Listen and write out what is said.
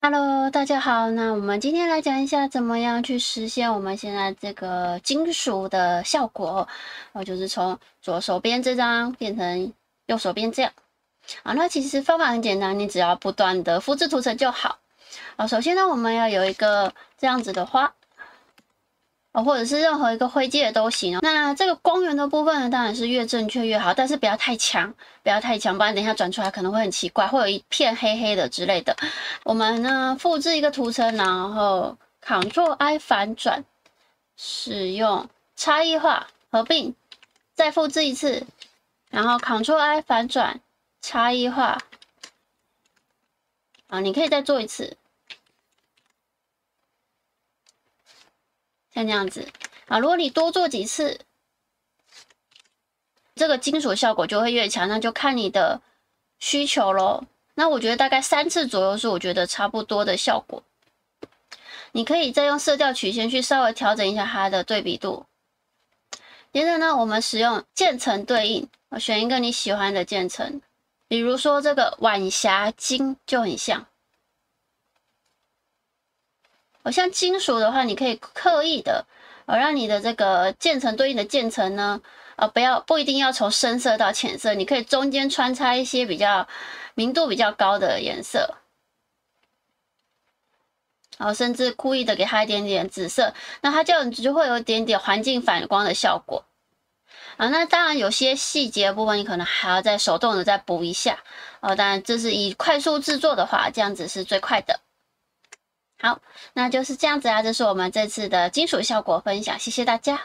Hello，大家好。那我们今天来讲一下怎么样去实现我们现在这个金属的效果。就是从左手边这张变成右手边这样。那其实方法很简单，你只要不断的复制图层就好。首先呢，我们要有一个这样子的花。或者是任何一个灰阶的都行。那这个光源的部分呢，当然是越正确越好，但是不要太强，不要太强，不然等一下转出来可能会很奇怪，会有一片黑黑的之类的。我们呢复制一个图层，然后 Ctrl+I 反转，使用差异化合并，再复制一次，然后 Ctrl+I 反转，差异化。你可以再做一次。像这样子如果你多做几次，这个金属效果就会越强，那就看你的需求咯。那我觉得大概3次左右是我觉得差不多的效果。你可以再用色调曲线去稍微调整一下它的对比度。接着呢，我们使用渐层对应，选一个你喜欢的渐层，比如说这个晚霞金就很像。像金属的话，你可以刻意的让你的这个渐层对应的渐层呢，不一定要从深色到浅色，你可以中间穿插一些比较明度比较高的颜色，甚至故意的给它一点点紫色，那它就会有一点点环境反光的效果。那当然有些细节的部分你可能还要再手动的再补一下当然这是以快速制作的话，这样子是最快的。好，那就是这样子这是我们这次的金属效果分享，谢谢大家。